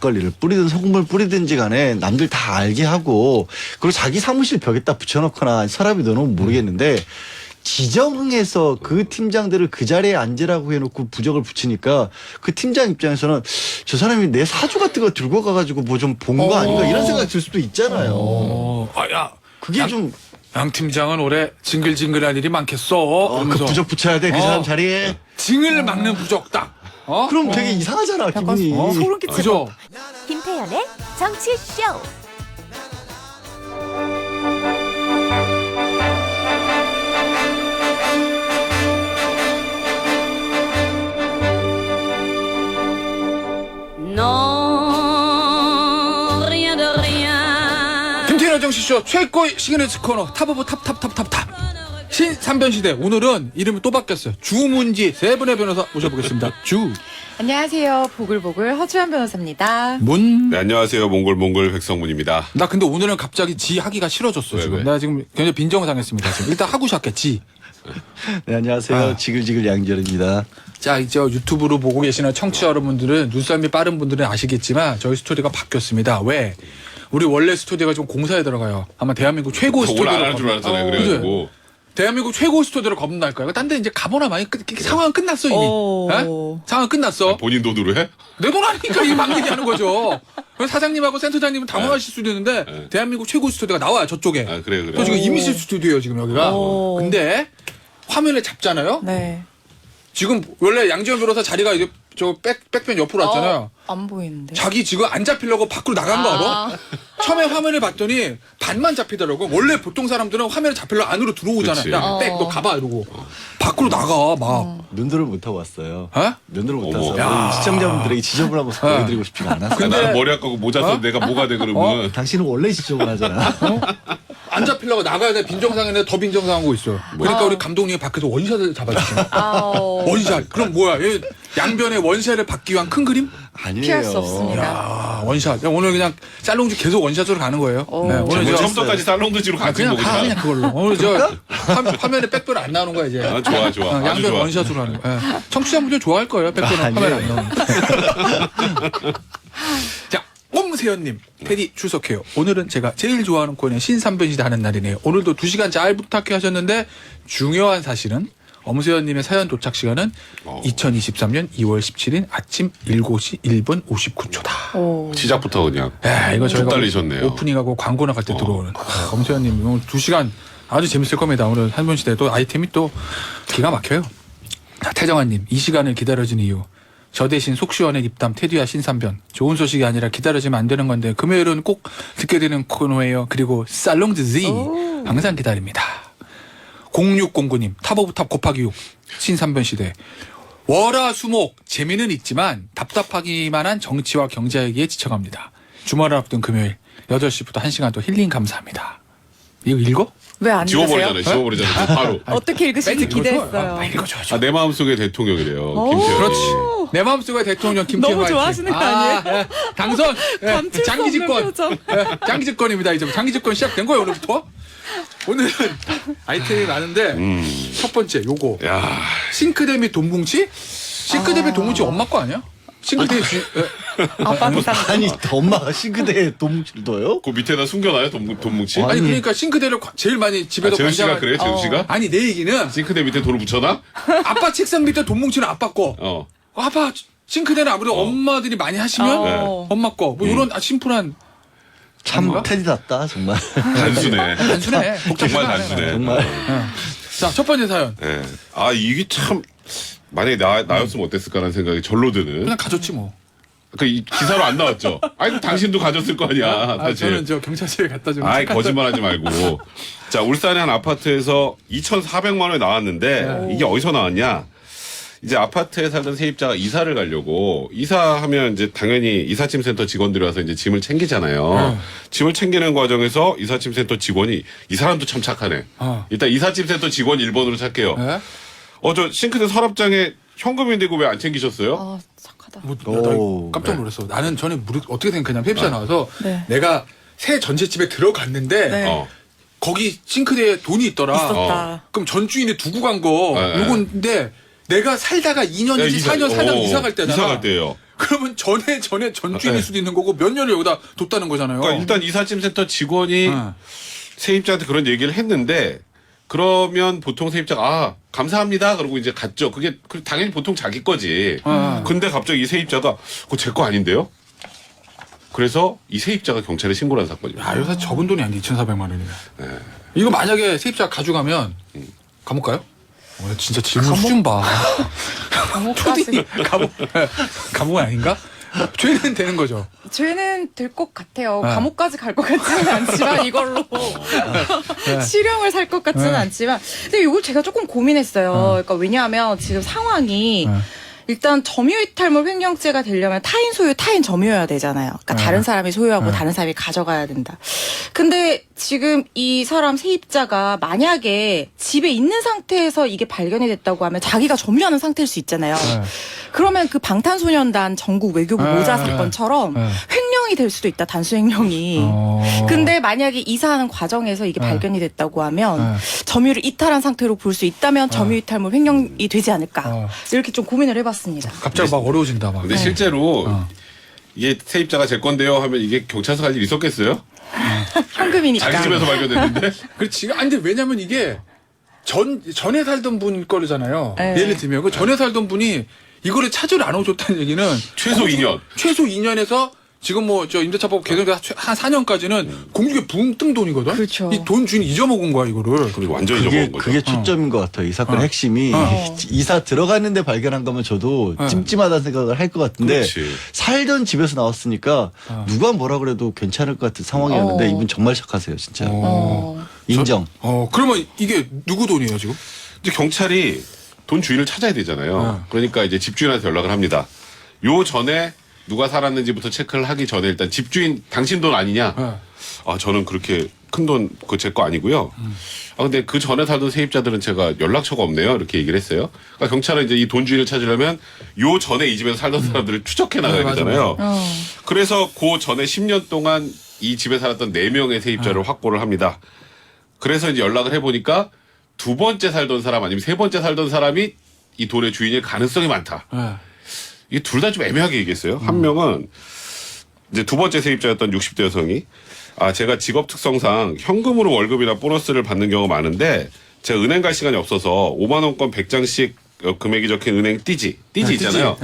막걸리를 뿌리든 소금을 뿌리든지 간에 남들 다 알게 하고 그리고 자기 사무실 벽에다 붙여놓거나 서랍에 넣어놓으면 모르겠는데 지정해서 그 팀장들을 그 자리에 앉으라고 해놓고 부적을 붙이니까 그 팀장 입장에서는 저 사람이 내 사주 같은 거 들고 가가지고 뭐 좀 본 거 아닌가 이런 생각이 들 수도 있잖아요. 야, 그게 좀 양 팀장은 올해 징글징글할 일이 많겠어. 그 그러면서 부적 붙여야 돼 그 사람 자리에. 징을 막는 부적 딱. 그럼 되게 이상하잖아 기분이. 소름 끼치고. 그죠? 김태현의 정치쇼. 김태현 정치쇼 최고의 시그니처 코너 탑 오브 탑 신삼변 시대. 오늘은 이름이 또 바뀌었어요. 주문지 세 분의 변호사 모셔보겠습니다. 안녕하세요. 보글보글 허주연 변호사입니다. 문. 네, 안녕하세요. 몽골 백성문입니다. 나 근데 오늘은 갑자기 지 하기가 싫어졌어. 왜, 지금. 왜? 나 지금 굉장히 빈정상했습니다. 지금 일단 하고 시작했지. 네 안녕하세요 지글지글 양절입니다. 자, 이제 유튜브로 보고 계시는 청취자 여러분들은 눈썰미 빠른 분들은 아시겠지만 저희 스튜디오가 바뀌었습니다. 왜? 우리 원래 스튜디오가 좀 공사에 들어가요. 아마 대한민국 최고 오늘 스튜디오로 안 할 줄 알았잖아요. 그래가지고. 대한민국 최고 스튜디오를 겁날 거예요. 딴 데 이제 가보나 많이 상황은 끝났어 이미. 에? 상황 끝났어. 본인 돈으로 해? 내 돈 아니니까 이게 막 얘기하는 거죠. 사장님하고 센터장님은 당황하실 수도 있는데 대한민국 최고 스튜디오가 나와요 저쪽에. 아, 그래. 저 지금 이미실 스튜디오예요 지금 여기가. 근데 화면을 잡잖아요. 네. 지금 원래 양지원 변호사 자리가 이제 저 백편 옆으로 왔잖아요. 안 보이는데. 자기 지금 안 잡히려고 밖으로 나간 거 알아? 처음에 화면을 봤더니 반만 잡히더라고. 원래 보통 사람들은 화면을 잡히려고 안으로 들어오잖아. 그치. 야, 백, 너 가봐 이러고. 밖으로 나가 막. 면도를 못 하고 왔어요. 어? 면도를 못 어머. 해서 우리 시청자분들에게 지저분한 모습 보여드리고 싶지가 않았어요. 근데- 나는 머리 아까고 모자 써도 내가 뭐가 돼 그러면. 당신은 원래 지저분하잖아. 안 잡히려고 나가야 돼. 빈정상인데 더 빈정상하고 있어. 그러니까 우리 감독님이 밖에서 원샷을 잡아주시네. 원샷. 그럼 뭐야? 얘 양변의 원샷을 받기 위한 큰 그림? 아니에요. 피할 수 없습니다. 아, 원샷. 오늘 그냥 살롱지 계속 원샷으로 가는 거예요. 네, 오늘 뭐 저 처음부터까지 살롱드지로 같이 그냥 가 그냥 먹자. 그걸로. 오늘 저 화면에 백별 안 나오는 거야 이제. 아, 좋아. 아주 양변 좋아. 원샷으로 하는 거. 예. 청취자분들 좋아할 거예요. 백별 화면에 안 나오는 거. 자, 엄세현님, 테디 출석해요. 오늘은 제가 제일 좋아하는 코너의 신삼변시대 하는 날이네요. 오늘도 2시간 잘 부탁해 하셨는데 중요한 사실은 엄세현님의 사연 도착 시간은 2023년 2월 17일 아침 7시 1분 59초다. 시작부터 그냥. 이거 저희가 달리셨네요. 오프닝하고 광고 나갈 때 들어오는 엄세현님 오늘 2시간 아주 재밌을 겁니다. 오늘 한변시대도 아이템이 또 기가 막혀요. 자, 태정아님, 이 시간을 기다려준 이유. 저 대신 속 시원해 입담 테디와 신삼변. 좋은 소식이 아니라 기다려지면 안 되는 건데 금요일은 꼭 듣게 되는 코너예요. 그리고 살롱드지 항상 기다립니다. 0609님 탑 오브 탑 곱하기 6 신삼변 시대. 월화수목 재미는 있지만 답답하기만 한 정치와 경제 얘기에 지쳐갑니다. 주말을 앞둔 금요일 8시부터 1시간 또 힐링 감사합니다. 이거 읽어? 왜 안 읽으세요? 지워버리잖아요. 바로. 어떻게 읽으실지 읽어줘. 기대했어요. 읽어줘야죠. 아, 내 마음속의 대통령이래요. 김태현이. 그렇지. 내 마음속의 대통령 김태현 너무 화이팅. 좋아하시는 거 아니에요? 예. 당선. 예. 감출 수 장기 없는 집권. 표정. 예. 장기 집권입니다. 이제 장기 집권 시작된 거예요 오늘부터. 오늘은 아이템이 많은데 첫 번째 요거 야, 싱크대 및 돈 뭉치? 싱크대 및 돈 뭉치 엄마 거 아니야? 싱크대 아빠 기사. 아니 엄마가 싱크대에 돈뭉치를 둬요? 그 밑에다 숨겨놔요 돈뭉치? 아니 그러니까 싱크대를 제일 많이 집에서 재현 씨가 관장한- 그래? 재현 씨가? 아니 내 얘기는 싱크대 밑에 돈을 붙여놔? 아빠 책상 밑에 돈 뭉치는 아빠 거. 어. 아빠 싱크대는 아무래도 엄마들이 많이 하시면 어. 엄마 거. 뭐 이런 심플한 참 아닌가? 테디답다 정말. 단순해. 단순해. 정말 단순해. 정말. 자, 첫 번째 사연. 예. 아, 이게 참 만약에 나였으면 어땠을까라는 생각이 절로 드는. 그냥 가졌지 뭐. 그 기사로 안 나왔죠. 아니 당신도 가졌을 거 아니야. 아, 사실. 저는 저 경찰서에 갖다 주면. 아이 거짓말하지 말고. 자, 울산의 한 아파트에서 2,400만 원에 나왔는데 이게 어디서 나왔냐? 이제 아파트에 살던 세입자가 이사를 가려고 이사하면 이제 당연히 이삿짐 센터 직원들이 와서 이제 짐을 챙기잖아요. 짐을 챙기는 과정에서 이삿짐 센터 직원이 이 사람도 참 착하네. 일단 이삿짐 센터 직원 1번으로 찾게요. 네? 저 싱크대 서랍장에 현금인데 이거 왜 안 챙기셨어요? 아, 착하다. 뭐, 오. 나 깜짝 놀랐어. 나는 전에 어떻게 생각했냐면 펩시가 나와서 네. 내가 새 전셋집에 들어갔는데 네. 어. 거기 싱크대에 돈이 있더라. 있었다. 그럼 전 주인이 두고 간 거 네. 요건데 내가 살다가 2년인지 4년 살다가 이사 갈 때잖아. 이사 갈 때예요. 그러면 전에 전주인일 네. 수도 있는 거고 몇 년을 여기다 뒀다는 거잖아요. 그러니까 일단 이삿짐센터 직원이 네. 세입자한테 그런 얘기를 했는데 그러면 보통 세입자가 감사합니다 그러고 이제 갔죠. 그게 당연히 보통 자기 거지. 근데 갑자기 이 세입자가 그거 제 거 아닌데요? 그래서 이 세입자가 경찰에 신고를 한 사건입니다. 야, 요새 적은 돈이 아닌데 2,400만 원이네. 이거 만약에 세입자 가져가면 감옥 가요? 진짜 질문 수준 봐. 감옥까지. 감옥은 아닌가? 죄는 되는 거죠. 죄는 될 것 같아요. 네. 감옥까지 갈 것 같지는 않지만 이걸로 실형을 살 것 같지는 네. 않지만 근데 이걸 제가 조금 고민했어요. 그러니까 왜냐하면 지금 상황이 일단 점유이탈물 횡령죄가 되려면 타인 소유, 타인 점유여야 되잖아요. 그러니까 다른 사람이 소유하고 다른 사람이 가져가야 된다. 근데 지금 이 사람 세입자가 만약에 집에 있는 상태에서 이게 발견이 됐다고 하면 자기가 점유하는 상태일 수 있잖아요. 그러면 그 방탄소년단 전국 외교부 모자 사건처럼 횡령이 될 수도 있다. 단수 횡령이. 근데 만약에 이사하는 과정에서 이게 발견이 됐다고 하면 점유를 이탈한 상태로 볼 수 있다면 점유이탈물 횡령이 되지 않을까. 이렇게 좀 고민을 해봤습니다. 갑자기 막 어려워진다 막. 근데 실제로 이게 세입자가 제 건데요 하면 이게 경찰서 갈 일 있었겠어요? 현금이니까. 자기 집에서 발견됐는데? 그렇지. 아니 근데 왜냐면 이게 전에 살던 분 거잖아요. 네. 예를 들면 그 전에 살던 분이 이거를 차주를 안 오줬다는 얘기는 최소 2년. 최소 2년에서 지금 뭐 저 임대차법 개정돼서 한 4년까지는 공중에 붕 뜬 돈이거든. 그렇죠. 이 돈 주인이 잊어먹은 거야 이거를. 그리고 완전히 그게 잊어먹은 거죠. 그게 초점인 것 같아요. 이 사건의 핵심이 이사 들어갔는데 발견한 거면 저도 찜찜하다는 생각을 할 것 같은데 그렇지. 살던 집에서 나왔으니까 누가 뭐라 그래도 괜찮을 것 같은 상황이었는데 이분 정말 착하세요, 진짜. 인정. 그러면 이게 누구 돈이에요 지금? 이제 경찰이 돈 주인을 찾아야 되잖아요. 그러니까 이제 집주인한테 연락을 합니다. 요 전에 누가 살았는지부터 체크를 하기 전에 일단 집주인 당신 돈 아니냐? 아 저는 그렇게 큰 돈 그거 제 거 아니고요. 아 근데 그 전에 살던 세입자들은 제가 연락처가 없네요. 이렇게 얘기를 했어요. 그러니까 경찰은 이제 이 돈 주인을 찾으려면 요 전에 이 집에서 살던 사람들을 추적해 나가야 맞아, 되잖아요. 그래서 그 전에 10년 동안 이 집에 살았던 4명의 세입자를 확보를 합니다. 그래서 이제 연락을 해보니까 두 번째 살던 사람 아니면 세 번째 살던 사람이 이 돈의 주인일 가능성이 많다. 이게 둘 다 좀 애매하게 얘기했어요. 한 명은 이제 두 번째 세입자였던 60대 여성이 아 제가 직업 특성상 현금으로 월급이나 보너스를 받는 경우가 많은데 제가 은행 갈 시간이 없어서 5만 원권 100장씩 금액이 적힌 은행 띠지 있잖아요.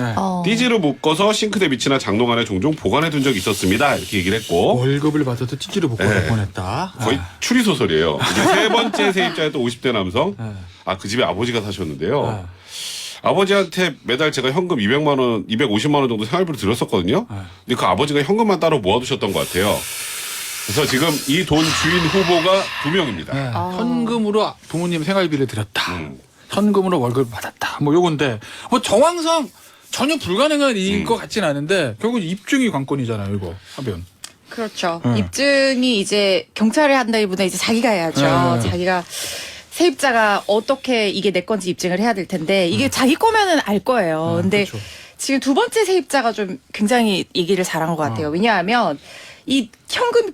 띠지로 묶어서 싱크대 밑이나 장롱 안에 종종 보관해 둔 적이 있었습니다. 이렇게 얘기를 했고 월급을 받아도 찌찌를 못 보냈다. 거의 추리 소설이에요. 이제 세 번째 세입자였던 50대 남성. 아 그 집에 아버지가 사셨는데요. 아버지한테 매달 제가 현금 200만 원, 250만 원 정도 생활비로 드렸었거든요. 근데 그 아버지가 현금만 따로 모아두셨던 것 같아요. 그래서 지금 이 돈 주인 후보가 2명입니다. 현금으로 부모님 생활비를 드렸다. 현금으로 월급을 받았다. 뭐 요건데 뭐 정황상 전혀 불가능한 일인 것 같진 않은데 결국 입증이 관건이잖아요. 이거 하면. 그렇죠. 입증이 이제 경찰이 한다기보다 이제 자기가 해야죠. 자기가 세입자가 어떻게 이게 내 건지 입증을 해야 될 텐데 이게 자기 거면은 알 거예요. 근데 그렇죠. 지금 두 번째 세입자가 좀 굉장히 얘기를 잘한 것 같아요. 왜냐하면 이 현금이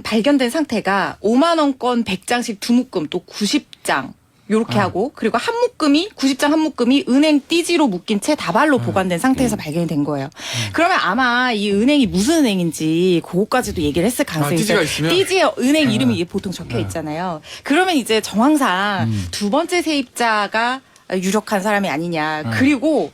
발견된 상태가 5만 원권 100장씩 두 묶음 또 90장 요렇게 하고 그리고 한 묶음이 90장 한 묶음이 은행 띠지로 묶인 채 다발로 보관된 상태에서 발견이 된 거예요. 그러면 아마 이 은행이 무슨 은행인지 그거까지도 얘기를 했을 가능성이 띠지가 있어요. 있으면? 띠지에 은행 이름이 보통 적혀 있잖아요. 그러면 이제 정황상 두 번째 세입자가 유력한 사람이 아니냐. 그리고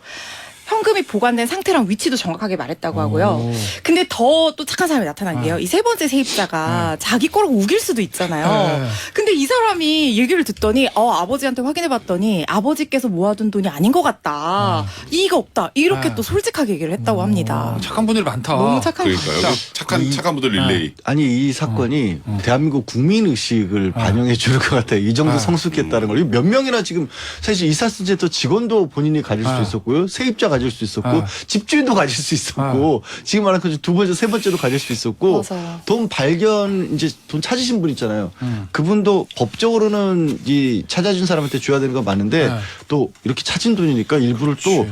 현금이 보관된 상태랑 위치도 정확하게 말했다고 하고요. 근데 더 또 착한 사람이 나타난 게요. 이 세 번째 세입자가 자기 거라고 우길 수도 있잖아요. 근데 이 사람이 얘기를 듣더니 아버지한테 확인해봤더니 아버지께서 모아둔 돈이 아닌 것 같다. 이의가 없다. 이렇게 또 솔직하게 얘기를 했다고 합니다. 착한 분들이 많다. 너무 착한 그러니까요. 착한 분들 릴레이. 아니 이 사건이 대한민국 국민 의식을 반영해 주는 것 같아요. 이 정도 성숙했다는 걸. 몇 명이나 지금 사실 이사센터 직원도 본인이 가질 수도 있었고요. 세입자 가질 수 있었고 집주인도 가질 수 있었고 지금 말한 그 두 번째 세 번째도 가질 수 있었고 맞아요. 돈 발견 이제 돈 찾으신 분 있잖아요. 그분도 법적으로는 이 찾아준 사람한테 줘야 되는 거 맞는데 또 이렇게 찾은 돈이니까 일부를 또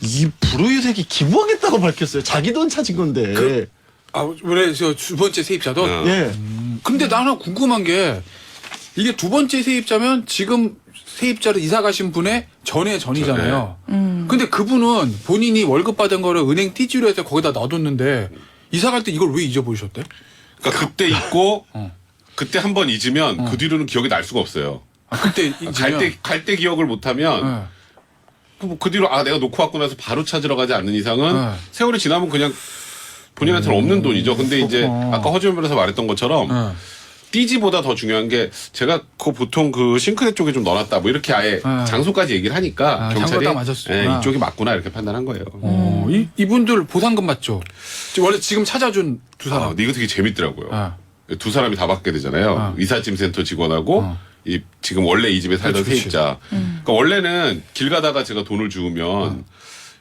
이 불우이웃에게 기부하겠다고 밝혔어요. 자기 돈 찾은 건데. 원래 저 두 번째 세입자도. 예. 근데 나 하나 궁금한 게 이게 두 번째 세입자면 지금 세입자로 이사 가신 분의 전의 전이잖아요. 근데 그분은 본인이 월급 받은 거를 은행 띠지로 해서 거기다 놔뒀는데 이사 갈 때 이걸 왜 잊어버리셨대? 그러니까 그때 잊고 그때 한 번 잊으면 그 뒤로는 기억이 날 수가 없어요. 아, 그때 갈 때 기억을 못하면 그 뒤로 내가 놓고 왔고 나서 바로 찾으러 가지 않는 이상은 세월이 지나면 그냥 본인한테는 없는 돈이죠. 근데 이제 아까 허지원 변호사 말했던 것처럼 띠지보다 더 중요한 게 제가 그 보통 그 싱크대 쪽에 좀 넣어놨다 뭐 이렇게 아예 장소까지 얘기를 하니까 경찰이 딱 맞았어. 이쪽이 맞구나 이렇게 판단한 거예요. 이분들 보상금 맞죠? 원래 지금 찾아준 두 사람. 근데 이거 되게 재밌더라고요. 두 사람이 다 받게 되잖아요. 이삿짐 센터 직원하고 이 지금 원래 이 집에 살던 그렇지. 세입자. 그러니까 원래는 길 가다가 제가 돈을 주면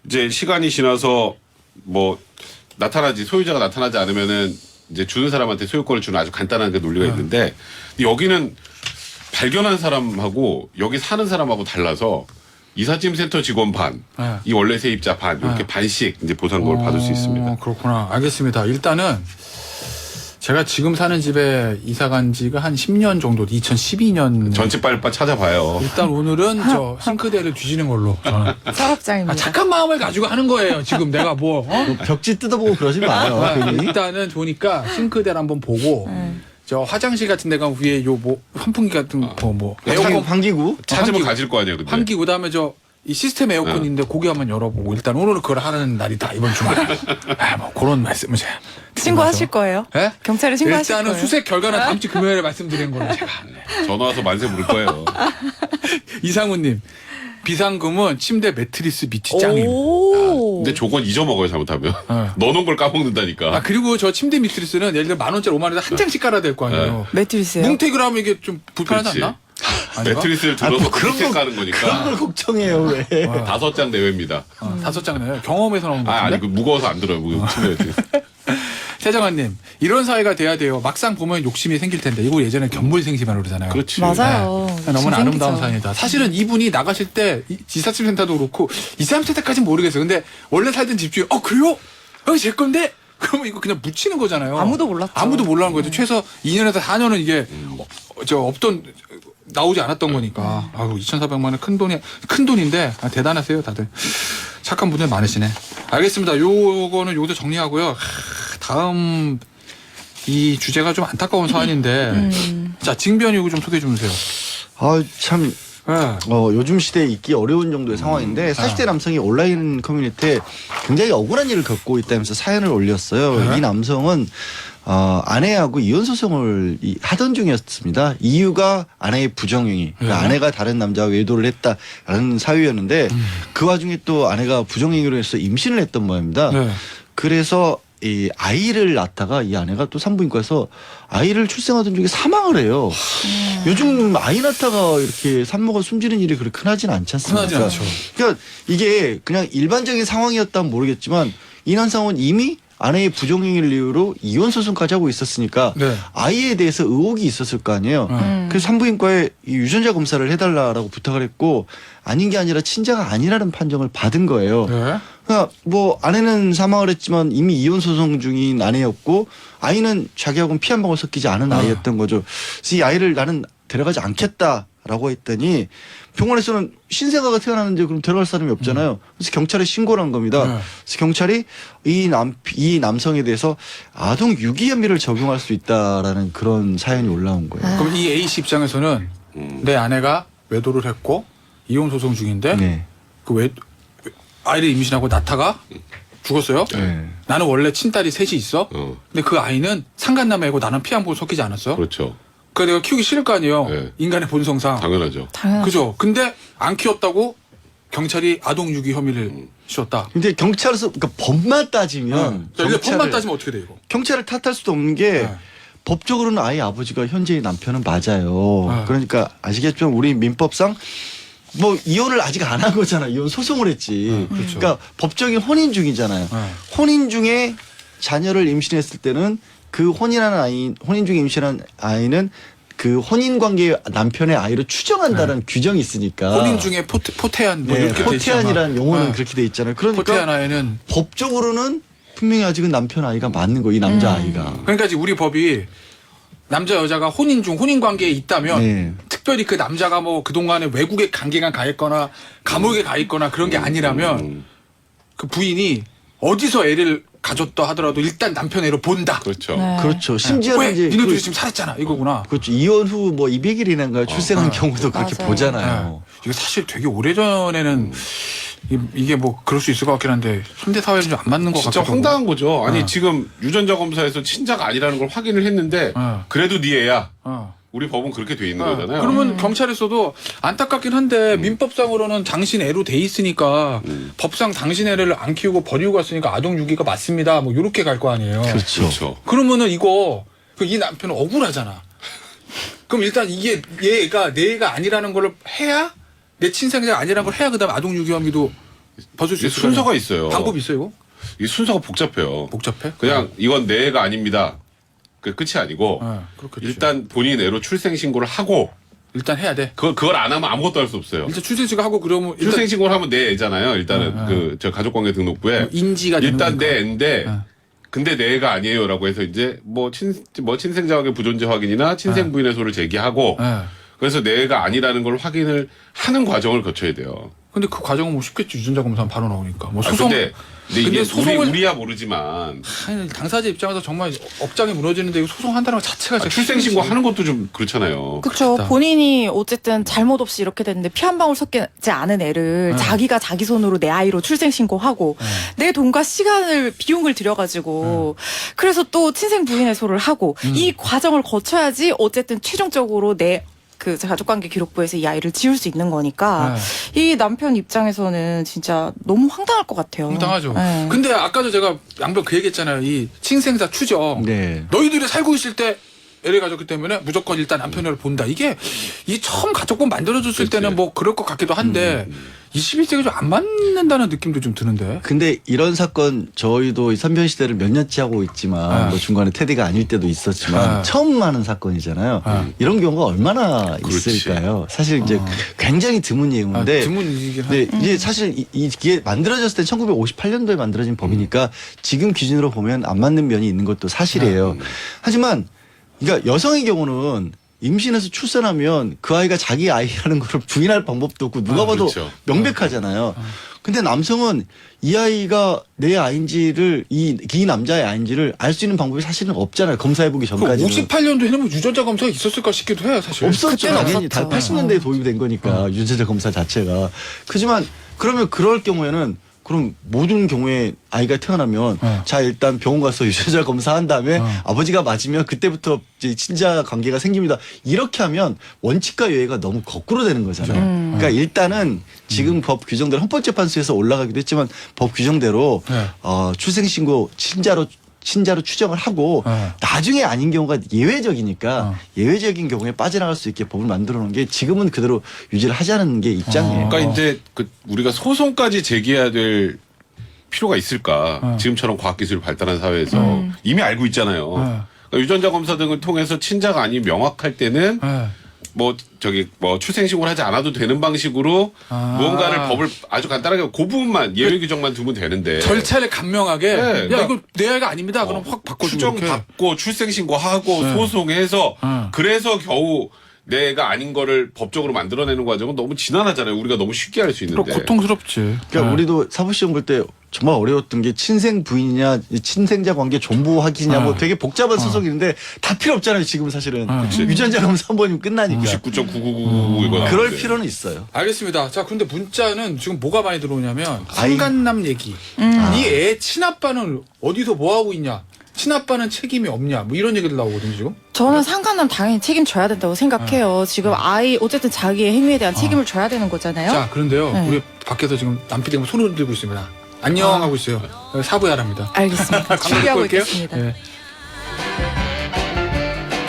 이제 시간이 지나서 뭐 소유자가 나타나지 않으면은 이제 주는 사람한테 소유권을 주는 아주 간단한 그 논리가 있는데 여기는 발견한 사람하고 여기 사는 사람하고 달라서 이삿짐 센터 직원 반, 이 원래 세입자 반 이렇게 반씩 이제 보상금을 받을 수 있습니다. 그렇구나. 알겠습니다. 일단은 제가 지금 사는 집에 이사 간 지가 한 10년 정도, 2012년. 전체 빨리 찾아봐요. 일단 오늘은 저 싱크대를 뒤지는 걸로 저는. 서랍장입니다. 착한 마음을 가지고 하는 거예요. 지금 내가 뭐 벽지 뜯어보고 그러지 마요. 괜히. 일단은 보니까 싱크대를 한번 보고 저 화장실 같은 데가 위에 요 뭐 환풍기 같은 거 뭐 에어컨 환기구? 찾으면 환기구. 가질 거 아니에요, 근데. 환기 그다음에 저 이 시스템 에어컨인데 고기 한번 열어보고 일단 오늘은 그걸 하는 날이다 이번 주말에. 뭐 그런 말씀을 제가 신고하실 거예요? 예? 경찰에 신고하실 일단은 거예요? 수색 결과는 다음 주 금요일에 말씀드리는 걸로 제가. 전화 와서 만세 부를 거예요. 이상우님 비상금은 침대 매트리스 밑이 짱입니다. 오. 근데 저건 잊어먹어요, 잘못하면. 넣어놓은 걸 까먹는다니까. 아 그리고 저 침대 매트리스는 예를 들어 10,000원짜리 5만 원에 한 장씩 깔아야 될 거 아니에요. 매트리스요? 뭉태기로 하면 이게 좀 불편하지 그렇지. 않나? 아닌가? 매트리스를 들어서 밑에 까는 그런 거니까. 걸 걱정해요 왜? 5장 내외입니다. 5장이네요. 경험에서 나온 거 같은데. 아니, 무거워서 안 들어요, 침대 매트리스. 세정환님 이런 사회가 돼야 돼요. 막상 보면 욕심이 생길 텐데 이거 예전에 견물생심이라고 그러잖아요. 그렇지. 맞아요. 네. 너무나 욕심 아름다운 생기죠. 사연이다. 사실은 이분이 나가실 때 이삿짐 센터도 그렇고 이삿짐 센터까지는 모르겠어요. 근데 원래 살던 집 중에 그래요? 여기 제 건데? 그러면 이거 그냥 묻히는 거잖아요. 아무도 몰랐죠. 아무도 몰라는 거죠. 최소 2년에서 4년은 이게 없던 나오지 않았던 거니까. 아유 2,400만 원 큰 돈인데 대단하세요 다들. 착한 분들 많으시네. 알겠습니다. 요거는 여기서 정리하고요. 다음 이 주제가 좀 안타까운 사안인데 자 징변 이거 좀 소개해 주세요. 참 네. 요즘 시대에 있기 어려운 정도의 상황인데 40대 남성이 온라인 커뮤니티에 굉장히 억울한 일을 겪고 있다면서 사연을 올렸어요. 네. 이 남성은 아내하고 이혼 소송을 하던 중이었습니다. 이유가 아내의 부정행위, 그러니까 네. 아내가 다른 남자와 외도를 했다라는 사유였는데 그 와중에 또 아내가 부정행위로 해서 임신을 했던 모양입니다. 네. 그래서 이 아이를 낳다가 이 아내가 또 산부인과에서 아이를 출생하던 중에 사망을 해요. 요즘 아이 낳다가 이렇게 산모가 숨지는 일이 그렇게 흔하진 않지 않습니까? 흔하지 않죠. 그러니까 이게 그냥 일반적인 상황이었다면 모르겠지만 이 남성은 이미 아내의 부정행위를 이유로 이혼 소송까지 하고 있었으니까 네. 아이에 대해서 의혹이 있었을 거 아니에요. 그래서 산부인과에 이 유전자 검사를 해달라라고 부탁을 했고 아닌 게 아니라 친자가 아니라는 판정을 받은 거예요. 네. 그러니까 뭐 아내는 사망을 했지만 이미 이혼 소송 중인 아내였고 아이는 자기하고는 피 한 방울 섞이지 않은 아이였던 거죠. 그래서 이 아이를 나는 데려가지 않겠다라고 했더니 병원에서는 신생아가 태어났는데 그럼 데려갈 사람이 없잖아요. 그래서 경찰에 신고를 한 겁니다. 네. 그래서 경찰이 이 남성에 대해서 아동 유기 혐의를 적용할 수 있다라는 그런 사연이 올라온 거예요. 그럼 이 A 씨 입장에서는 내 아내가 외도를 했고 이혼 소송 중인데 네. 아이를 임신하고 낳다가 죽었어요. 네. 나는 원래 친딸이 셋이 있어. 근데 그 아이는 상간남매고 나는 피 한 번 섞이지 않았어. 그렇죠. 그러니까 내가 키우기 싫을 거 아니에요. 네. 인간의 본성상. 당연하죠. 그죠. 근데 안 키웠다고 경찰이 아동 유기 혐의를 씌웠다. 근데 경찰에서 그러니까 법만 따지면 일단 법만 따지면 어떻게 돼 이거? 경찰을 탓할 수도 없는 게 네. 법적으로는 아이 아버지가 현재의 남편은 맞아요. 네. 그러니까 아시겠지만 우리 민법상 뭐 이혼을 아직 안 한 거잖아. 이혼 소송을 했지. 그렇죠. 그러니까 법적인 혼인 중이잖아요. 혼인 중에 자녀를 임신했을 때는 그 혼인 중에 임신한 아이는 그 혼인 관계 남편의 아이로 추정한다는 규정이 있으니까. 혼인 중에 포태한 뭐 네, 이렇게 돼 있잖아. 포태안이라는 용어는 네. 그렇게 돼 있잖아요. 그러니까 포태한 아이는 법적으로는 분명히 아직은 남편 아이가 맞는 거, 이 남자 아이가. 그러니까 지금 우리 법이 남자 여자가 혼인 관계에 있다면 네. 특별히 그 남자가 뭐 그동안에 외국에 강제가 가 있거나 감옥에 가 있거나 그런 게 아니라면 그 부인이 어디서 애를 가졌다 하더라도 일단 남편 애로 본다. 그렇죠. 네. 그렇죠. 왜? 심지어는 이제 니네 둘이 지금 살았잖아. 이거구나. 그렇죠. 이혼 후 뭐 200일이나가 출생한 경우도 그렇게 맞아요. 보잖아요. 이거 사실 되게 오래전에는 이게 뭐 그럴 수 있을 것 같긴 한데 현대 사회는 좀 안 맞는 것 진짜 같기도 황당한 거죠. 아니 어. 지금 유전자 검사에서 친자가 아니라는 걸 확인을 했는데 어. 그래도 네 애야. 하고. 우리 법은 그렇게 돼 있는 거잖아요. 그러면 경찰에서도 안타깝긴 한데 민법상으로는 당신 애로 돼 있으니까 법상 당신 애를 안 키우고 버리고 갔으니까 아동 유기가 맞습니다. 뭐 이렇게 갈 거 아니에요. 그렇죠. 그렇죠. 그러면은 이 남편은 억울하잖아. 그럼 일단 이게 얘가 내 애가 아니라는 걸 해야 내 친생자가 아니라는 걸 해야 그다음 아동 유기 혐의도 벗을 수 이게 있을 순서가 거아니에요. 있어요. 방법이 있어요, 이거? 이 순서가 복잡해요. 복잡해? 그냥 이건 내 애가 아닙니다. 그 끝이 아니고 그렇겠지. 일단 본인 애로 출생 신고를 하고 일단 해야 돼. 그걸 안 하면 아무것도 할 수 없어요. 일단 출생신고 하고 그러면 일단 출생 신고를 하면 내 애잖아요. 일단은 저 가족관계 등록부에 인지가 되는 일단 거니까. 내 애인데 어. 근데 내 애가 아니에요라고 해서 이제 뭐 친생자에게 부존재 확인이나 친생 부인의 소를 제기하고 예. 그래서 내 애가 아니라는 걸 확인을 하는 과정을 거쳐야 돼요. 근데 그 과정은 뭐 쉽겠지. 유전자 검사는 바로 나오니까. 뭐 아, 소송. 근데 이게 소송을 우리야 모르지만 아니, 당사자 입장에서 정말 업장이 무너지는데 이거 소송한다는 것 자체가 진짜 출생 신고 힘들지. 하는 것도 좀 그렇잖아요. 그렇죠. 그렇다. 본인이 어쨌든 잘못 없이 이렇게 됐는데 피 한 방울 섞이지 않은 애를 자기가 자기 손으로 내 아이로 출생 신고하고 내 돈과 시간을 비용을 들여가지고 그래서 또 친생 부인의 소를 하고 이 과정을 거쳐야지 어쨌든 최종적으로 내 그 가족관계 기록부에서 이 아이를 지울 수 있는 거니까 이 남편 입장에서는 진짜 너무 황당할 것 같아요. 황당하죠. 네. 근데 아까도 제가 양변 그 얘기했잖아요. 이 친생자 추정. 네. 너희들이 살고 있을 때 애를 가졌기 때문에 무조건 일단 남편을 본다. 이게 이 처음 가족권 만들어줬을 그치. 때는 뭐 그럴 것 같기도 한데 21세기 좀 안 맞는다는 느낌도 좀 드는데. 근데 이런 사건 저희도 이 선변 시대를 몇 년째 하고 있지만 뭐 중간에 테디가 아닐 때도 있었지만 처음 하는 사건이잖아요. 이런 경우가 얼마나 그렇지. 있을까요? 사실 이제 굉장히 드문 예우인데 드문이긴 네, 이게 사실 이게 만들어졌을 때 1958년도에 만들어진 법이니까 지금 기준으로 보면 안 맞는 면이 있는 것도 사실이에요. 하지만 그러니까 여성의 경우는 임신해서 출산하면 그 아이가 자기 아이라는 걸 부인할 방법도 없고 누가 봐도 그렇죠. 명백하잖아요. 근데 남성은 이 아이가 내 아이인지를 이 남자의 아이인지를 알 수 있는 방법이 사실은 없잖아요. 검사해보기 전까지는. 58년도 해놓으면 유전자 검사가 있었을까 싶기도 해요, 사실. 없었죠. 그때는 당연히 다 없었죠. 80년대에 도입이 된 거니까 유전자 검사 자체가. 하지만 그러면 그럴 경우에는 그럼 모든 경우에 아이가 태어나면 자 일단 병원 가서 유전자 검사한 다음에 아버지가 맞으면 그때부터 이제 친자 관계가 생깁니다. 이렇게 하면 원칙과 예외가 너무 거꾸로 되는 거잖아요. 그러니까 일단은 지금 법 규정대로 헌법재판소에서 올라가기도 했지만 법 규정대로 네. 출생신고 친자로 추정을 하고 나중에 아닌 경우가 예외적이니까 예외적인 경우에 빠져나갈 수 있게 법을 만들어 놓은 게 지금은 그대로 유지를 하자는 게 입장이에요. 그러니까 이제 우리가 소송까지 제기해야 될 필요가 있을까? 지금처럼 과학기술이 발달한 사회에서 이미 알고 있잖아요. 그러니까 유전자 검사 등을 통해서 친자가 아닌 명확할 때는 뭐 출생신고를 하지 않아도 되는 방식으로 무언가를 법을 아주 간단하게 그 부분만 예외 규정만 두면 되는데 절차를 간명하게. 네, 야, 그러니까 이거 내 아이가 아닙니다. 그럼 확 바꿔주고. 추정 이렇게. 받고 출생신고하고 소송해서 그래서 겨우 내가 아닌 거를 법적으로 만들어내는 과정은 너무 지난하잖아요. 우리가 너무 쉽게 할 수 그럼 있는데. 고통스럽지. 그러니까 우리도 사법시험 볼 때 정말 어려웠던 게 친생 부인이냐 친생자 관계 존부 확인이냐 뭐 되게 복잡한 소송인데 다 필요 없잖아요. 지금 사실은 유전자 검사 한 번이면 끝나니까 99.9999 이거 그럴 나오는데. 필요는 있어요. 알겠습니다. 자, 근데 문자는 지금 뭐가 많이 들어오냐면 아이. 상간남 얘기. 이 애 친아빠는 어디서 뭐 하고 있냐? 친아빠는 책임이 없냐? 뭐 이런 얘기들 나오거든요, 지금. 저는 상간남 당연히 책임져야 된다고 생각해요. 지금 아이 어쨌든 자기의 행위에 대한 책임을 져야 되는 거잖아요. 자, 그런데요. 네. 우리 밖에서 지금 남 PD가 손을 들고 있습니다. 안녕 하고 있어요. 사부야 합니다. 알겠습니다. 준비하고 올게요. 있겠습니다. 네.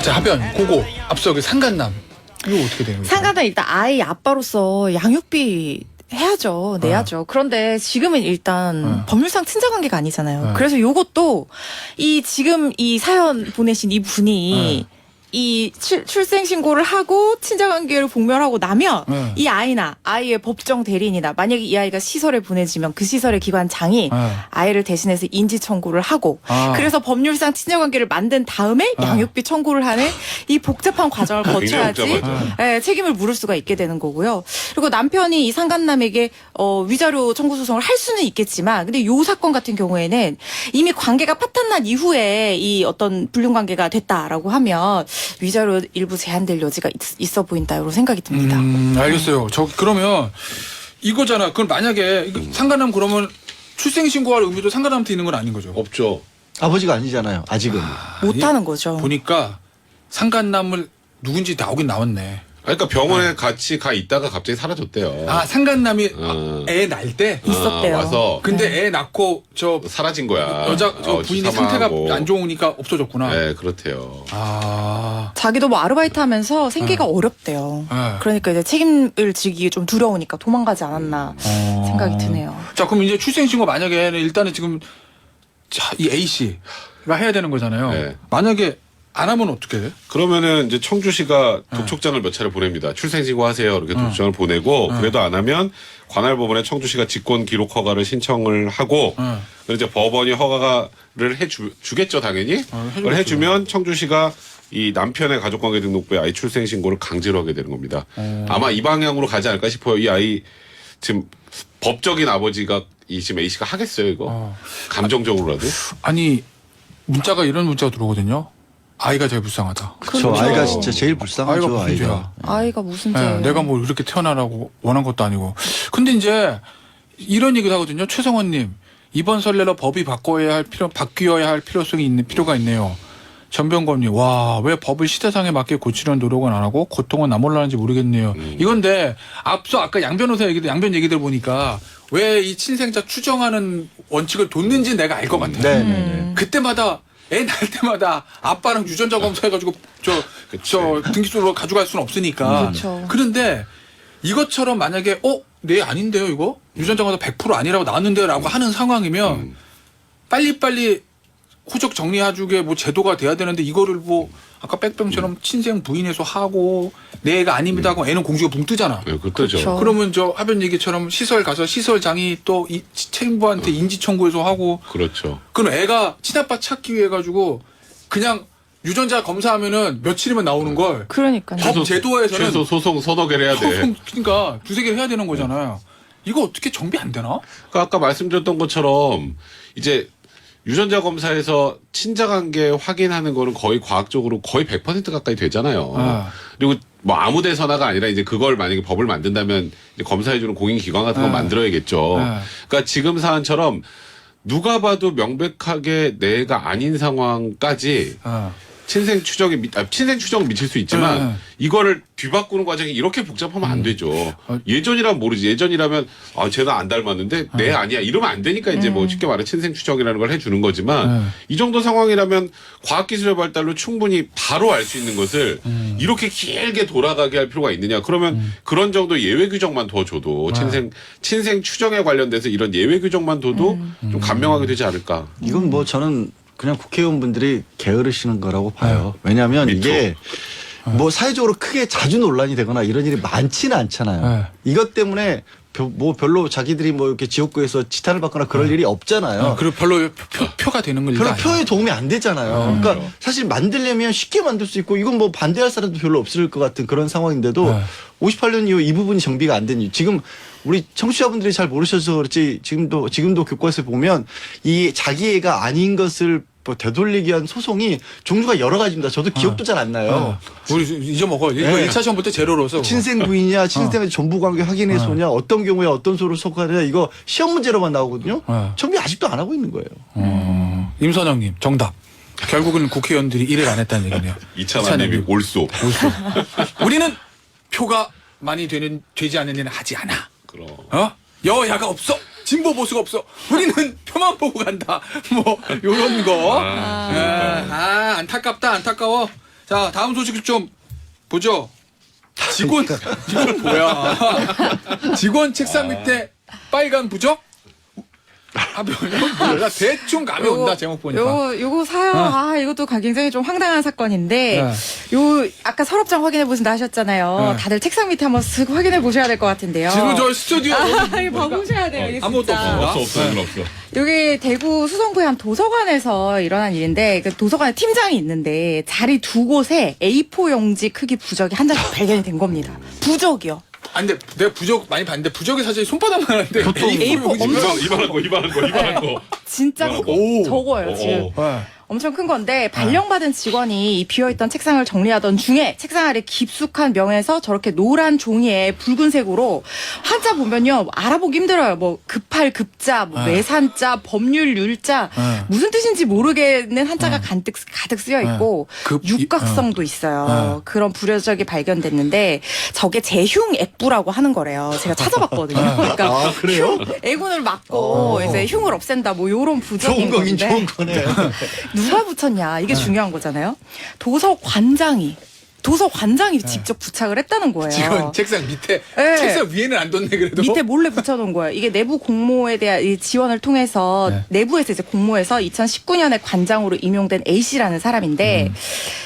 자, 하변, 고고, 앞서 그 상간남. 이거 어떻게 되는 거예요? 상간남 일단 아이 아빠로서 양육비 해야죠. 내야죠. 그런데 지금은 일단 법률상 친자 관계가 아니잖아요. 그래서 요것도 지금 이 사연 보내신 이 분이 이 출생 신고를 하고 친자관계를 복멸하고 나면 네. 이 아이나 아이의 법정 대리인이나 만약에 이 아이가 시설에 보내지면 그 시설의 기관장이 네. 아이를 대신해서 인지 청구를 하고 아. 그래서 법률상 친자관계를 만든 다음에 양육비 청구를 하는 이 복잡한 과정을 거쳐야지 굉장히 복잡하죠. 예, 책임을 물을 수가 있게 되는 거고요. 그리고 남편이 이 상간남에게 위자료 청구 소송을 할 수는 있겠지만 근데 요 사건 같은 경우에는 이미 관계가 파탄난 이후에 이 어떤 불륜 관계가 됐다라고 하면 위자료 일부 제한될 여지가 있어 보인다 이런 생각이 듭니다. 알겠어요. 저 그러면 이거잖아. 그럼 만약에 이거 상간남 그러면 출생 신고할 의무도 상간남한테 있는 건 아닌 거죠. 없죠. 아버지가 아니잖아요. 아직은. 못하는 거죠. 보니까 상간남을 누군지 나오긴 나왔네. 그러니까 병원에 같이 가 있다가 갑자기 사라졌대요. 아 상간남이 어. 애 낳을 때. 있었대요. 와서 근데 애 낳고 저 사라진 거야. 여자 저 부인이 상태가 사망하고. 안 좋으니까 없어졌구나. 네, 그렇대요. 아. 자기도 뭐 아르바이트 하면서 생계가 어렵대요. 네. 그러니까 이제 책임을 지기 좀 두려우니까 도망가지 않았나 생각이 드네요. 자 그럼 이제 출생신고 만약에 일단은 지금 이 A 씨가 해야 되는 거잖아요. 네. 만약에 안 하면 어떻게 돼? 그러면은 이제 청주시가 도촉장을 몇 차례 보냅니다. 출생신고 하세요. 이렇게 도촉장을 보내고 그래도 안 하면 관할법원에 청주시가 직권 기록 허가를 신청을 하고 그래서 이제 법원이 허가를 해주겠죠 당연히. 그걸 해주면 청주시가 이 남편의 가족관계 등록부에 아이 출생신고를 강제로 하게 되는 겁니다. 아마 이 방향으로 가지 않을까 싶어요. 이 아이 지금 법적인 아버지가 이 지금 A 씨가 하겠어요 이거? 감정적으로라도? 아니 문자가 이런 문자가 들어오거든요. 아이가 제일 불쌍하다. 그렇죠. 아이가 진짜 제일 불쌍하죠. 아이가 무슨 죄야? 아이가 무슨 네, 죄예요? 내가 뭐 이렇게 태어나라고 원한 것도 아니고. 근데 이제 이런 얘기도 하거든요. 최성원님 이번 설레로 법이 바뀌어야 할 필요성이 있는 필요가 있네요. 전병건님 와 왜 법을 시대상에 맞게 고치려는 노력은 안 하고 고통은 나 몰라는지 모르겠네요. 이건데 앞서 아까 양 변호사 양변 얘기들 보니까 왜 이 친생자 추정하는 원칙을 뒀는지 내가 알 것 같아요. 네. 그때마다 애 낳을 때마다 아빠랑 유전자 검사해가지고 저 등기소로 가져갈 수는 없으니까. 그렇죠. 그런데 이것처럼 만약에 내 아닌데요 이거 유전자 검사 100% 아니라고 나왔는데요라고 하는 상황이면 빨리빨리 후적 정리해주게 뭐 제도가 돼야 되는데 이거를 뭐 아까 빽뺑처럼 친생 부인에서 하고 내 애가 아닙니다 하고 애는 공주가 붕 뜨잖아. 네, 그렇죠. 그렇죠. 그러면 저 하변 얘기처럼 시설 가서 시설장이 또 이 책임부한테 인지 청구해서 하고 그렇죠. 그럼 애가 친아빠 찾기 위해 가지고 그냥 유전자 검사하면은 며칠이면 나오는 걸 그러니까요. 법 제도에서는 최소 소송 서너 개를 해야 돼. 그러니까 두세 개 해야 되는 거잖아요. 이거 어떻게 정비 안 되나? 그러니까 아까 말씀드렸던 것처럼 이제 유전자 검사에서 친자관계 확인하는 거는 거의 과학적으로 거의 100% 가까이 되잖아요. 아. 그리고 뭐 아무 데서나가 아니라 이제 그걸 만약에 법을 만든다면 이제 검사해주는 공인기관 같은 거 만들어야겠죠. 그러니까 지금 사안처럼 누가 봐도 명백하게 내가 아닌 상황까지 친생 추정은 미칠 수 있지만 이거를 뒤바꾸는 과정이 이렇게 복잡하면 안 되죠. 예전이라면 모르지. 예전이라면 쟤는 안 닮았는데 내 아니야. 이러면 안 되니까 이제 뭐 쉽게 말해 친생 추정이라는 걸 해주는 거지만 이 정도 상황이라면 과학기술의 발달로 충분히 바로 알 수 있는 것을 이렇게 길게 돌아가게 할 필요가 있느냐. 그러면 그런 정도 예외 규정만 더 줘도 친생 추정에 관련돼서 이런 예외 규정만 둬도 좀 간명하게 되지 않을까. 이건 뭐 저는 그냥 국회의원분들이 게으르시는 거라고 봐요. 왜냐하면 이게 뭐 사회적으로 크게 자주 논란이 되거나 이런 일이 많지는 않잖아요. 이것 때문에 뭐 별로 자기들이 뭐 이렇게 지역구에서 지탄을 받거나 그럴 일이 없잖아요. 그리고 별로 표가 되는 건 별로 표에 도움이 안 되잖아요. 그러니까 사실 만들려면 쉽게 만들 수 있고 이건 뭐 반대할 사람도 별로 없을 것 같은 그런 상황인데도 58년 이후 이 부분이 정비가 안 된 이유. 지금 우리 청취자분들이 잘 모르셔서 그렇지 지금도 교과서에 보면 이 자기 애가 아닌 것을 뭐 되돌리기 위한 소송이 종류가 여러 가지입니다. 저도 기억도 잘 안 나요. 우리 잊어먹어. 이거 네. 1차 시험 볼 때 제로로서. 친생 부인이냐, 친생 전부 관계 확인해서냐, 어떤 경우에 어떤 소를 속하느냐 이거 시험 문제로만 나오거든요. 정비 아직도 안 하고 있는 거예요. 임선영님 정답. 결국은 국회의원들이 일을 안 했다는 얘기네요. 이찬원님이 올소. 우리는 표가 많이 되지 않는 일은 하지 않아. 그럼. 여야가 없어. 진보 보수가 없어. 우리는 표만 보고 간다. 뭐 요런 거. 안타깝다. 안타까워. 자, 다음 소식 좀 보죠. 직원 이건 뭐야? 직원 책상 밑에 빨간 부적? 몰라. 대충 감이 온다 제목 보니까. 요거 사요. 이것도 굉장히 좀 황당한 사건인데, 네. 요 아까 서랍장 확인해 보신다 하셨잖아요. 네. 다들 책상 밑에 한번 쓱 확인해 보셔야 될 것 같은데요. 지금 저 스튜디오 이거 봐보셔야 돼요. 이게 아무것도 진짜. 없습니다. 없어. 없어. 여기 대구 수성구의 한 도서관에서 일어난 일인데, 그 도서관에 팀장이 있는데 자리 두 곳에 A4 용지 크기 부적이 한 장씩 발견이 된 겁니다. 부적이요. 아니 근데 내가 부적 많이 봤는데 부적이 사실 손바닥만 하는데 보통 A4 A4 용지가- 이만한 거. 진짜 오. 적어요, 지금. 네. 엄청 큰 건데 발령받은 직원이 이 비어있던 책상을 정리하던 중에 책상 아래 깊숙한 명에서 저렇게 노란 종이에 붉은색으로 한자 보면요 알아보기 힘들어요. 뭐 급할 급자, 뭐 네. 매산자, 법률 율자 네. 무슨 뜻인지 모르겠는 한자가 가득 쓰여 있고 육각성도 있어요. 그런 부려적이 발견됐는데 저게 재흉액부라고 하는 거래요. 제가 찾아봤거든요. 그러니까 아, 그래요? 애군을 막고 이제 흉을 없앤다 뭐 요런 부적인 좋은 거긴 건데 좋은 거네. 누가 붙였냐 이게 중요한 거잖아요. 도서관장이 직접 부착을 했다는 거예요. 지금 책상 밑에 네. 책상 위에는 안 뒀네 그래도. 밑에 몰래 붙여놓은 거예요. 이게 내부 공모에 대한 이 지원을 통해서 네. 내부에서 이제 공모해서 2019년에 관장으로 임용된 A 씨라는 사람인데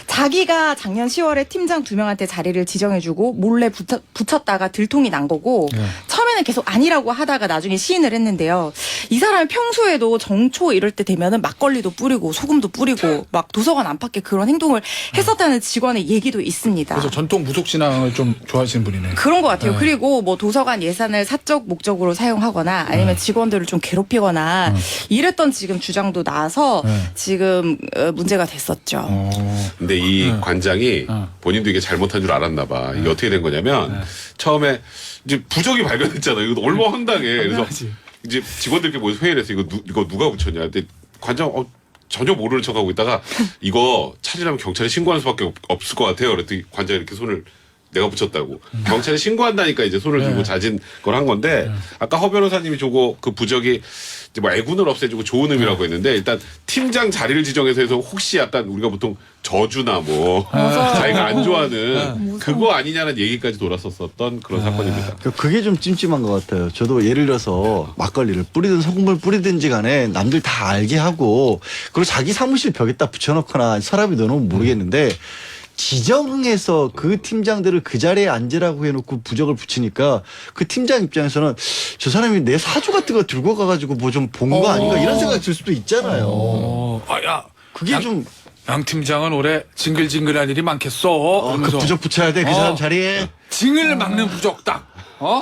자기가 작년 10월에 팀장 2명한테 자리를 지정해주고 몰래 붙였다가 들통이 난 거고 네. 처음에는 계속 아니라고 하다가 나중에 시인을 했는데요. 이 사람이 평소에도 정초 이럴 때 되면은 막걸리도 뿌리고 소금도 뿌리고 막 도서관 안팎에 그런 행동을 했었다는 직원의 얘기도 있습니다. 그래서 전통 무속 신앙을 좀 좋아하시는 분이네. 그런 것 같아요. 네. 그리고 뭐 도서관 예산을 사적 목적으로 사용하거나 아니면 직원들을 좀 괴롭히거나 이랬던 지금 주장도 나와서 지금 문제가 됐었죠. 근데 이 관장이 본인도 이게 잘못한 줄 알았나 봐. 이게 어떻게 된 거냐면 처음에 이제 부적이 발견됐잖아. 이거 얼마나 황당해. 그래서 당연하지. 이제 직원들끼리 모여서 회의를 했어. 이거 누가 붙였냐. 근데 관장 전혀 모르는 척하고 있다가 이거 찾으려면 경찰에 신고하는 수밖에 없을 것 같아요. 그랬더니 관장이 이렇게 손을 내가 붙였다고. 경찰에 신고한다니까 이제 손을 들고 잦은 걸 한 건데 아까 허 변호사님이 저거 그 부적이 이제 뭐 애군을 없애주고 좋은 의미라고 했는데 일단 팀장 자리를 지정해서 해서 혹시 약간 우리가 보통 저주나 뭐 자기가 안 좋아하는 그거 아니냐는 얘기까지 돌았었던 그런 사건입니다. 그게 좀 찜찜한 것 같아요. 저도 예를 들어서 막걸리를 뿌리든 소금을 뿌리든지 간에 남들 다 알게 하고 그리고 자기 사무실 벽에다 붙여놓거나 서랍에 넣어놓으면 모르겠는데 지정해서 그 팀장들을 그 자리에 앉으라고 해놓고 부적을 붙이니까 그 팀장 입장에서는 저 사람이 내 사주 같은 거 들고 가가지고 뭐 좀 본 거 아닌가 이런 생각이 들 수도 있잖아요. 아야 그게 좀 양 팀장은 올해 징글징글할 일이 많겠어. 그 그러면서 부적 붙여야 돼 그 사람 자리에. 징을 막는 부적 딱.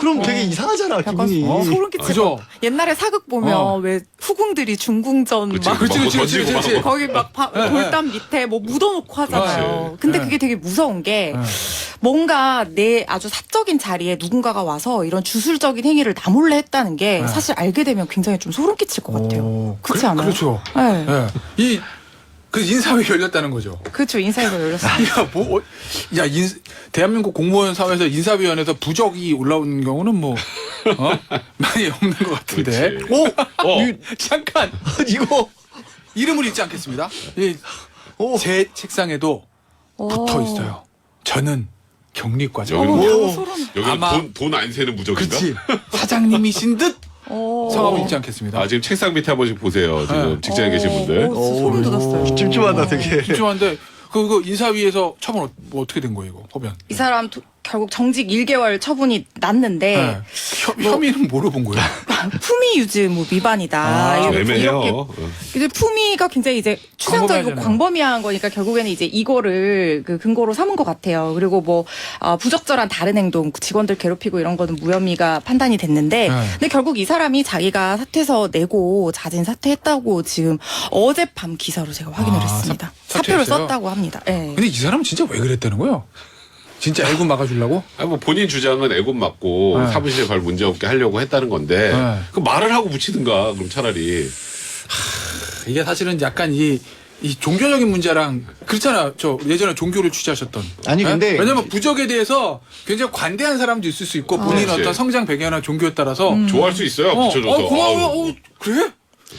그럼 되게 이상하잖아 기분이. 소름 끼칠 그죠? 것 같아. 옛날에 사극 보면 왜 후궁들이 중궁전 그치, 막 그렇지, 막 그렇지, 던지고 그렇지, 막 그렇지. 거기 막 돌담 밑에 뭐 묻어놓고 하잖아요. 그렇지. 근데 네. 그게 되게 무서운 게 뭔가 내 아주 사적인 자리에 누군가가 와서 이런 주술적인 행위를 나 몰래 했다는 게 사실 알게 되면 굉장히 좀 소름 끼칠 것 같아요. 그렇지 않아요? 그렇죠. 네. 예. 그 인사회 열렸다는 거죠. 그렇죠. 인사이가 열렸어요. 야, 뭐, 대한민국 공무원 사회에서 인사위원회에서 부적이 올라오는 경우는 뭐, 많이 없는 것 같은데. 그렇지. 오! 잠깐! 이거 이름을 잊지 않겠습니다. 오. 제 책상에도 붙어 있어요. 저는 경리과죠. 여기는 여기는 아마- 돈 안 세는 부적인가? 그치. 사장님이신 듯 성함을 잊지 않겠습니다. 아 지금 책상 밑에 한 번씩 보세요. 지금 직장에 계신 분들. 소름 돋았어요. 찜찜하다 되게. 집중한데, 그 인사위에서 처분 뭐 어떻게 된 거예요, 이거? 법연. 이 사람 결국 정직 1개월 처분이 났는데 네. 혐의는 뭐로 본 거예요? 품위 유지 뭐 위반이다. 이렇게 애매해요. 이제 품위가 굉장히 이제 추상적이고 광범위하잖아요. 광범위한 거니까 결국에는 이제 이거를 그 근거로 삼은 것 같아요. 그리고 뭐 부적절한 다른 행동, 직원들 괴롭히고 이런 거는 무혐의가 판단이 됐는데, 네. 근데 결국 이 사람이 자기가 사퇴서 내고 자진 사퇴했다고 지금 어젯밤 기사로 제가 확인을 했습니다. 사표를 사퇴했어요? 썼다고 합니다. 네. 근데 이 사람은 진짜 왜 그랬다는 거예요? 진짜 애군 막아주려고? 아니 뭐 본인 주장은 애군 맞고 네. 사무실에 발 문제 없게 하려고 했다는 건데 네. 그 말을 하고 붙이든가 그럼 차라리. 이게 사실은 약간 이 종교적인 문제랑 그렇잖아. 저 예전에 종교를 취재하셨던. 아니, 근데 왜냐면 부적에 대해서 굉장히 관대한 사람도 있을 수 있고 본인 그렇지. 어떤 성장 배경이나 종교에 따라서 좋아할 수 있어요. 붙여줘서. 고마워요. 아우. 그래?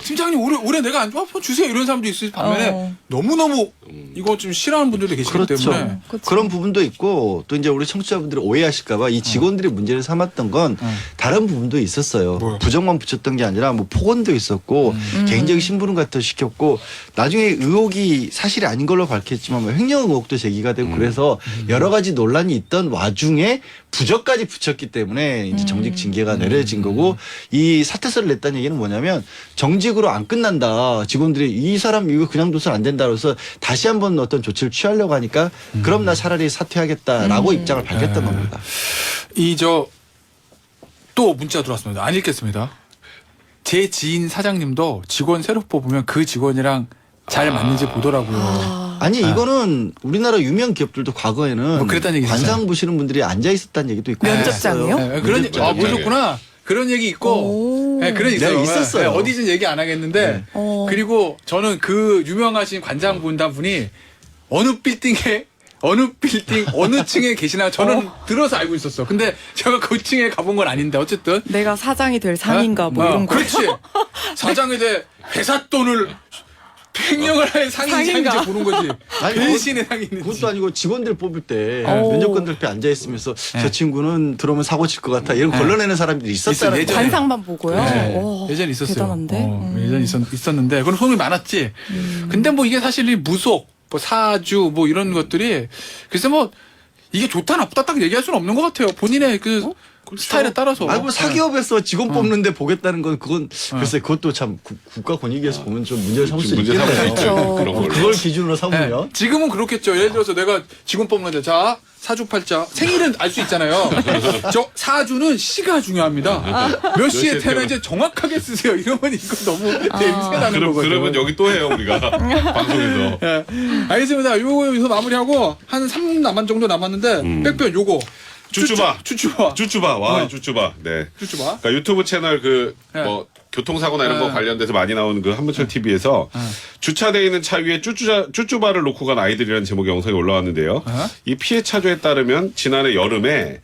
팀장님 올해 내가 안 좋아? 주세요 이런 사람도 있을 반면에 너무너무 이거 좀 싫어하는 분들도 계시기 그렇죠. 때문에 그런 부분도 있고 또 이제 우리 청취자분들이 오해하실까봐 이 직원들이 문제를 삼았던 건 다른 부분도 있었어요. 뭐요? 부정만 붙였던 게 아니라 뭐 폭언도 있었고 개인적인 심부름 같은 거 시켰고 나중에 의혹이 사실이 아닌 걸로 밝혔지만 뭐 횡령 의혹도 제기가 되고 그래서 여러 가지 논란이 있던 와중에 부적까지 붙였기 때문에 이제 정직 징계가 내려진 거고 이 사퇴서를 냈다는 얘기는 뭐냐면 정직으로 안 끝난다. 직원들이 이 사람 이거 그냥 둬서는 안 된다. 그래서 다시 한번 어떤 조치를 취하려고 하니까 그럼 나 차라리 사퇴하겠다라고 입장을 밝혔던 겁니다. 또 문자 들어왔습니다. 안 읽겠습니다. 제 지인 사장님도 직원 새로 뽑으면 그 직원이랑 잘 맞는지 보더라고요. 아니 이거는 우리나라 유명 기업들도 과거에는 뭐 그랬다는 얘기 있어요. 관상 보시는 분들이 앉아 있었다는 얘기도 있고 면접장이요? 그랬어요. 네, 그런 면접장. 모르셨구나. 그런 얘기 있고, 네, 그런 있어요. 네, 있었어요. 네, 어디든 얘기 안 하겠는데, 그리고 저는 그 유명하신 관장 분이 어느 빌딩 어느 층에 계시나 저는 들어서 알고 있었어. 근데 제가 그 층에 가본 건 아닌데 어쨌든 내가 사장이 될 상인가 뭐 이런 거. 그렇지. 사장에 대해 회사 돈을 횡령을 할 상인인지 상인가? 보는 거지. 아니, 배신의 상인인지. 그것도 아니고 직원들 뽑을 때 면접관들 옆에 앉아 있으면서 저 친구는 들어오면 사고 칠 것 같아 이런 걸러내는 사람들이 있었다는 예전에. 거예요. 관상만 보고요. 네. 오, 예전에 있었어요. 대단한데. 예전에 있었는데 그런 소문이 많았지. 근데 뭐 이게 사실 이 무속, 뭐 사주 뭐 이런 것들이 글쎄 뭐 이게 좋다 나쁘다 딱 얘기할 수는 없는 것 같아요. 본인의 그 스타일에 따라서. 아니 뭐 사기업에서 직원 뽑는데 보겠다는 건 그건 글쎄 그것도 참 국가 권익위에서 보면 좀 문제를 삼을 수 문제 삼을 수 있겠네요. 있죠. 그렇죠. 그런 걸로. 그걸 기준으로 네, 삼으면 지금은 그렇겠죠. 예를 들어서 내가 직원 뽑는데 자 사주팔자 생일은 알 수 있잖아요. 저 사주는 시가 중요합니다. 몇 시에 태어난지 정확하게 쓰세요. 이러면 이거 너무 냄새 나는 거거든요. 그러면 여기 또 해요 우리가 방송에서. 예. 알겠습니다. 요거 마무리하고 한 3분 남은 정도 남았는데 백변 요거 쭈쭈바. 쭈쭈바. 와 쭈쭈바. 네. 쭈쭈바. 그러니까 유튜브 채널 그 네. 뭐 교통사고나 이런 거 네. 관련돼서 많이 나오는 그 한문철 TV에서 주차되어 있는 차 위에 쭈쭈바를 놓고 간 아이들이라는 제목의 영상이 올라왔는데요. 이 피해 차주에 따르면 지난해 여름에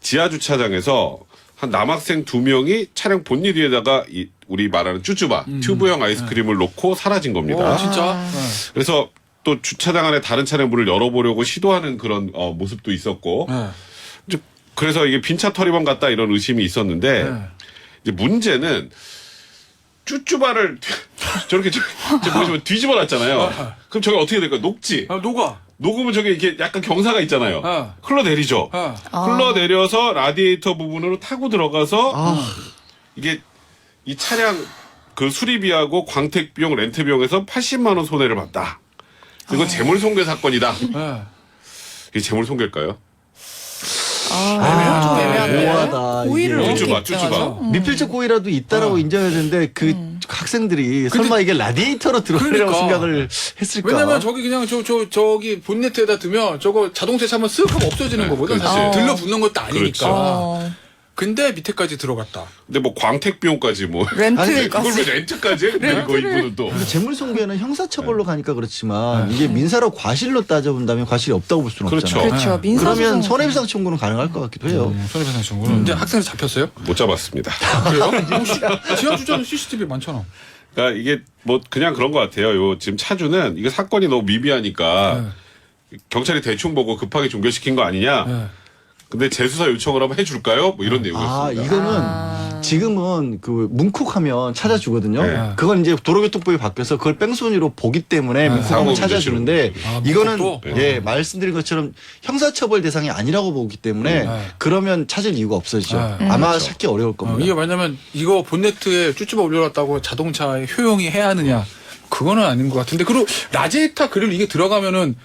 지하 주차장에서 한 남학생 2명이 차량 본닛 위에다가 우리 말하는 쭈쭈바 튜브형 아이스크림을 놓고 사라진 겁니다. 오, 진짜. 그래서 또 주차장 안에 다른 차량 문을 열어보려고 시도하는 그런 모습도 있었고 네. 이제 그래서 이게 빈차 털이범 같다 이런 의심이 있었는데 네. 이제 문제는 쭈쭈바를 저렇게 보시면 뒤집어 놨잖아요. 그럼 저게 어떻게 될까요? 녹지. 녹아. 녹으면 저게 이렇게 약간 경사가 있잖아요. 흘러내리죠. 어. 흘러내려서 라디에이터 부분으로 타고 들어가서 이게 이 차량 그 수리비하고 광택 비용, 렌트 비용에서 80만 원 손해를 봤다. 이건 재물손괴 사건이다. 네. 이게 재물손괴일까요? 좀 애매한데. 고하다. 고의를 이게. 어떻게 쭈쭈바. 입증하죠? 미필적 고의라도 있다라고 인정해야 되는데 그 학생들이 설마 이게 라디에이터로 들어오려고 그러니까. 생각을 했을까? 왜냐면 저기 그냥 저기 본네트에다 두면 저거 자동차 차면 쓱 하고 없어지는 거거든. 그렇지. 사실 들러붙는 것도 아니니까. 그렇죠. 어, 근데 밑에까지 들어갔다. 근데 뭐 광택 비용까지 뭐 아니, 그걸 왜 렌트까지. 렌트까지 해? 근데 이거 이분은 또 근데 재물손괴는 형사처벌로 가니까 그렇지만 이게 민사로 과실로 따져본다면 과실이 없다고 볼 수는 그렇죠. 없잖아요. 그렇죠. 민사 그러면 소송. 손해배상 청구는 가능할 것 같기도 해요. 손해배상 청구는. 근데 학생을 잡혔어요? 못 잡았습니다. 그래요? 지하 주차는 CCTV 많잖아. 그러니까 이게 뭐 그냥 그런 것 같아요. 요 지금 차주는 이게 사건이 너무 미비하니까 경찰이 대충 보고 급하게 종결시킨 거 아니냐. 네. 근데 재수사 요청을 한번 해줄까요? 뭐 이런 아, 내용이었습니다. 이거는 지금은 그 문콕하면 찾아주거든요. 네. 그건 이제 도로교통법이 바뀌어서 그걸 뺑소니로 보기 때문에 문콕하면 사고 찾아주는데 아, 이거는 문콕도? 예 말씀드린 것처럼 형사처벌 대상이 아니라고 보기 때문에 그러면 찾을 이유가 없어지죠. 아마 그렇죠. 찾기 어려울 겁니다. 이게 왜냐면 이거 본네트에 쭈쭈바 올려놨다고 자동차에 효용이 해야 하느냐. 그거는 아닌 것 같은데. 그리고 라제타 그릴 이게 들어가면은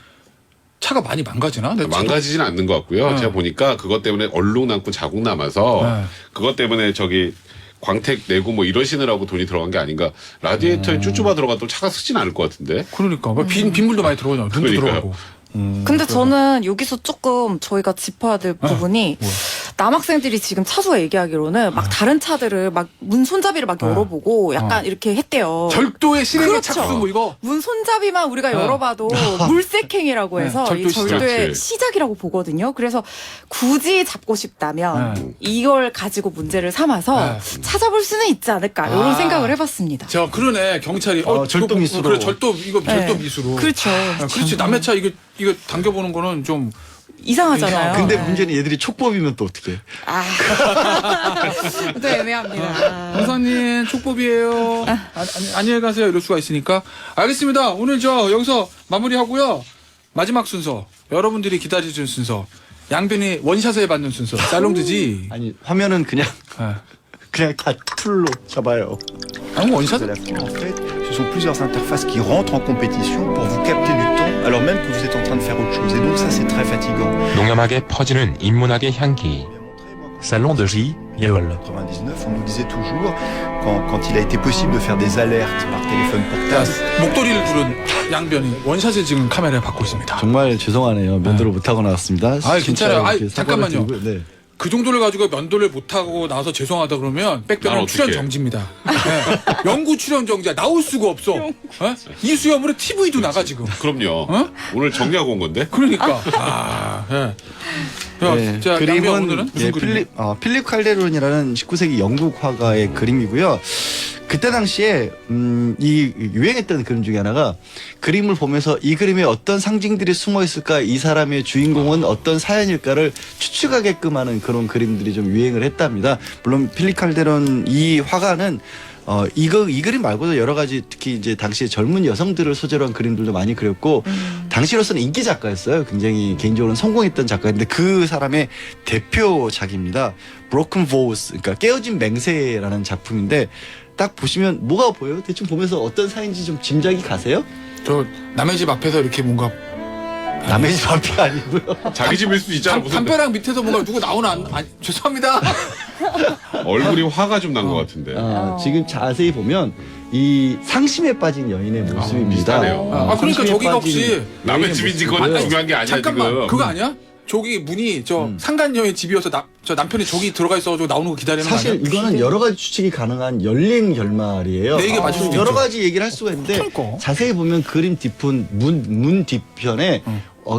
차가 많이 망가지나? 망가지진 않는 것 같고요. 네. 제가 보니까 그것 때문에 얼룩 남고 자국 남아서 네. 그것 때문에 저기 광택 내고 뭐 이러시느라고 돈이 들어간 게 아닌가. 라디에이터에 쭈쭈바 들어가도 차가 쓰진 않을 것 같은데. 그러니까 빈물도 많이 들어오잖아. 눈도 그러니까요. 들어가고. 근데 저는 여기서 조금 저희가 짚어야 될 부분이 남학생들이 지금 차주가 얘기하기로는 막 다른 차들을 막 문 손잡이를 막 열어보고 약간 이렇게 했대요. 절도의 실행의 그렇죠. 착수 뭐 이거. 문 손잡이만 우리가 열어봐도 물색행위라고 해서 절도 이 절도의 시작. 시작이라고 보거든요. 그래서 굳이 잡고 싶다면 이걸 가지고 문제를 삼아서 찾아볼 수는 있지 않을까 이런 생각을 해봤습니다. 저 그러네 경찰이 절도 이거 미수로. 그래 절도 이거 절도 미수로. 그렇죠. 그렇지 남의 차 이거 당겨보는 거는 좀 이상하잖아요. 근데 네. 문제는 얘들이 촉법이면 또 어떻게? 아, 또 애매합니다. 형사님 촉법이에요. 안녕히 가세요. 이럴 수가 있으니까. 알겠습니다. 오늘 저 여기서 마무리하고요. 마지막 순서 여러분들이 기다려준 순서 양변이 원샷을 받는 순서 살롱드지. 아니 화면은 그냥 다 툴로 잡아요. 아무 원샷? de la Cour, en fait, ce sont plusieurs interfaces qui rentrent en compétition pour vous capter du temps alors même que vous êtes en train de faire autre chose. Et donc ça, c'est très fatigant. 농염하게 퍼지는 인문학의 향기. Salon de J. Yeol. 99, on nous disait toujours, quand il a été possible de faire des alertes par téléphone portable, 목도리를 두른 양변이 원샷을 지금 카메라에 받고 있습니다. 정말 죄송하네요. 면도를 못하고 나왔습니다. 아이, 진짜 괜찮아요. 아이, 이렇게 사과를 잠깐만요. 드리고요. 네. 그 정도를 가지고 면도를 못하고 나와서 죄송하다 그러면 난 백병은 어떡해. 출연 정지입니다. 네. 영구 출연 정지야. 나올 수가 없어. 어? 이수염으로 TV도 나가 지금. 그럼요. 어? 오늘 정리하고 온 건데. 그러니까. 야, 네, 자, 양변 그림은 오늘은 무슨 그림? 필립 칼데론이라는 19세기 영국 화가의 그림이고요. 그때 당시에 이 유행했던 그림 중에 하나가 그림을 보면서 이 그림에 어떤 상징들이 숨어 있을까, 이 사람의 주인공은 어떤 사연일까를 추측하게끔 하는 그런 그림들이 좀 유행을 했답니다. 물론 필립 칼데론 이 화가는 이 그림 말고도 여러 가지 특히 이제 당시에 젊은 여성들을 소재로 한 그림들도 많이 그렸고 당시로서는 인기 작가였어요. 굉장히 개인적으로는 성공했던 작가인데 그 사람의 대표작입니다. Broken Vows, 그러니까 깨어진 맹세라는 작품인데 딱 보시면 뭐가 보여요? 대충 보면서 어떤 사연인지 좀 짐작이 가세요? 저 남의 집 앞에서 이렇게 뭔가 남의 집 앞이 아니고요. 자기 집일 수도 있잖아. 무슨 담벼락 밑에서 뭔가 누구 나오나 죄송합니다. 얼굴이 화가 좀 난 것 같은데. 지금 자세히 보면 이 상심에 빠진 여인의 모습입니다. 비슷하네요. 그러니까 상심에 저기가 빠진 혹시 남의 집인지 그건 모습이고요. 중요한 게 아니야 잠깐만 지금. 그거 아니야? 저기 문이 저 상간녀의 집이어서 저 남편이 저기 들어가 있어가지고 나오는 거 기다리는 거 사실 아니야? 이거는 여러 가지 추측이 가능한 열린 결말이에요. 네, 이게 맞을 수도 여러 있죠. 가지 얘기를 할 수가 있는데 그러니까. 자세히 보면 그림 뒷편 문 뒤편에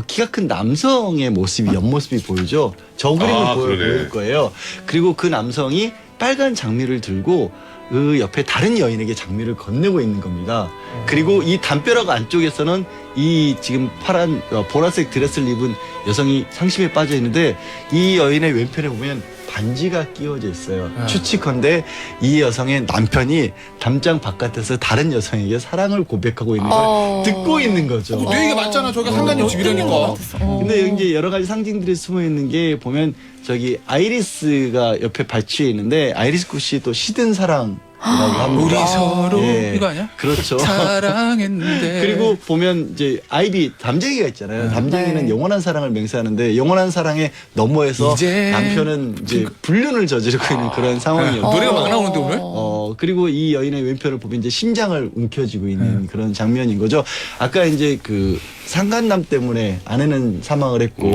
키가 큰 남성의 모습이 옆모습이 보이죠. 저 그림을 그러네. 보일 거예요. 그리고 그 남성이 빨간 장미를 들고 그 옆에 다른 여인에게 장미를 건네고 있는 겁니다. 그리고 이 담벼락 안쪽에서는 이 지금 파란 보라색 드레스를 입은 여성이 상심에 빠져 있는데 이 여인의 왼편에 보면 반지가 끼워져 있어요. 추측컨대 이 여성의 남편이 담장 바깥에서 다른 여성에게 사랑을 고백하고 있는 걸 듣고 있는 거죠. 내 얘기 맞잖아. 저기 상간녀 집이라니까. 근데 여기 이제 여러 가지 상징들이 숨어 있는 게 보면 저기 아이리스가 옆에 발치해 있는데 아이리스 굿이 또 시든 사랑이라고 합니다. 우리 서로 예. 이거 아니야? 그렇죠. 사랑했는데. 그리고 보면 이제 아이비 담쟁이가 있잖아요. 담쟁이는 네. 영원한 사랑을 맹세하는데 영원한 사랑에 너머에서 이제 남편은 이제 불륜을 저지르고 있는 그런 상황이었고 노래가 막 나오는데 오늘? 그리고 이 여인의 왼편을 보면 이제 심장을 움켜쥐고 있는 그런 장면인 거죠. 아까 이제 그 상간남 때문에 아내는 사망을 했고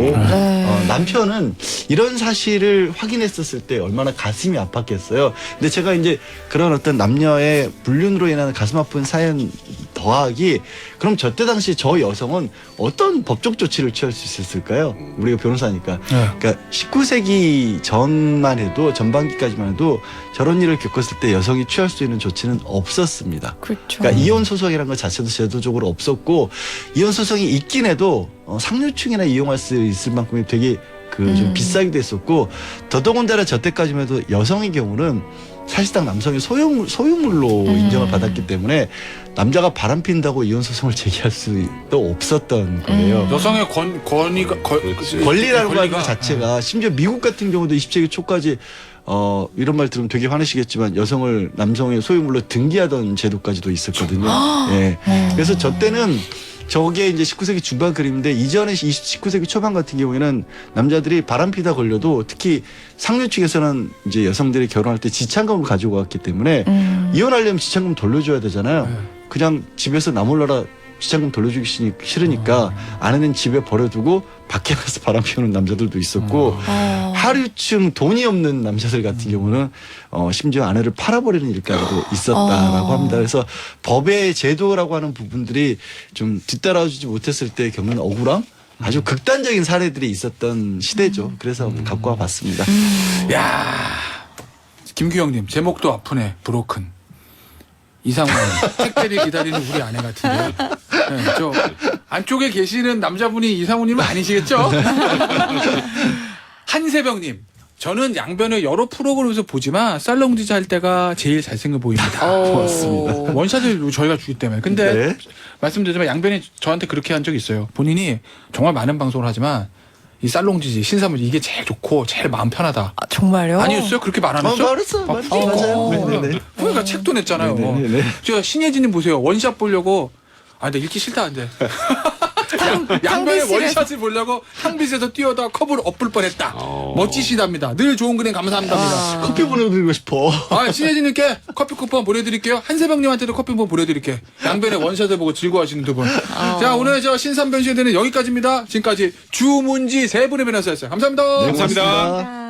남편은 이런 사실을 확인했었을 때 얼마나 가슴이 아팠겠어요. 근데 제가 이제 그런 어떤 남녀의 불륜으로 인한 가슴 아픈 사연 더하기 그럼 저때 당시 저 여성은 어떤 법적 조치를 취할 수 있었을까요? 우리가 변호사니까. 그러니까 19세기 전만 해도 전반기까지만 해도 저런 일을 겪었을 때 여성이 취할 수 있는 조치는 없었습니다. 그렇죠. 그러니까 이혼 소송이라는 것 자체도 제도적으로 없었고 이혼 소송이 있긴 해도 상류층이나 이용할 수 있을 만큼이 되게 좀 비싸기도 했었고 더더군다나 저때까지만 해도 여성의 경우는 사실상 남성의 소유물로 인정을 받았기 때문에 남자가 바람핀다고 이혼 소송을 제기할 수도 없었던 거예요. 여성의 권리라는 권리라는 것 자체가 심지어 미국 같은 경우도 20세기 초까지 이런 말 들으면 되게 화내시겠지만 여성을 남성의 소유물로 등기하던 제도까지도 있었거든요. 예. 그래서 저 때는 저게 이제 19세기 중반 그림인데 이전에 19세기 초반 같은 경우에는 남자들이 바람피다 걸려도 특히 상류층에서는 이제 여성들이 결혼할 때 지참금을 가지고 왔기 때문에 이혼하려면 지참금 돌려줘야 되잖아요. 그냥 집에서 나 몰라라 지참금 돌려주기 싫으니까 아내는 집에 버려두고 밖에 나가서 바람 피우는 남자들도 있었고 하류층 돈이 없는 남자들 같은 경우는 심지어 아내를 팔아버리는 일까지도 있었다라고 합니다. 그래서 법의 제도라고 하는 부분들이 좀 뒤따라주지 못했을 때 겪는 억울함 아주 극단적인 사례들이 있었던 시대죠. 그래서 갖고 와봤습니다. 야, 김규영님 제목도 아프네. 브로큰. 이상훈 택배를 기다리는 우리 아내 같은데. 네, 저 안쪽에 계시는 남자분이 이상훈님은 아니시겠죠? 한세병님. 저는 양변을 여러 프로그램에서 보지만 살롱지자 할 때가 제일 잘생겨 보입니다. 고맙습니다. 원샷을 저희가 주기 때문에. 근데 네. 말씀드리지만 양변이 저한테 그렇게 한 적이 있어요. 본인이 정말 많은 방송을 하지만 이 살롱지지 신사무지 이게 제일 좋고 제일 마음 편하다. 아, 정말요? 아니었어요? 그렇게 말 안 했어요? 맞아요. 네네네. 그러니까 책도 냈잖아요. 네네네. 제가 신예진님 보세요. 원샷 보려고 근데 읽기 싫다 근데. 양변에 탕비실에서. 원샷을 보려고 탕비실에서 뛰어다 컵을 엎을 뻔했다. 멋지시답니다. 늘 좋은 그림 감사합니다. 커피 보내드리고 싶어. 신혜진님께 커피 쿠폰 보내드릴게요. 한세병님한테도 커피 쿠폰 보내드릴게요. 양변의 원샷을 보고 즐거워하시는 두 분. 자, 오늘 저 신삼변시에대는 여기까지입니다. 지금까지 주문지 세 분의 변호사였어요. 감사합니다. 네, 감사합니다. 고맙습니다.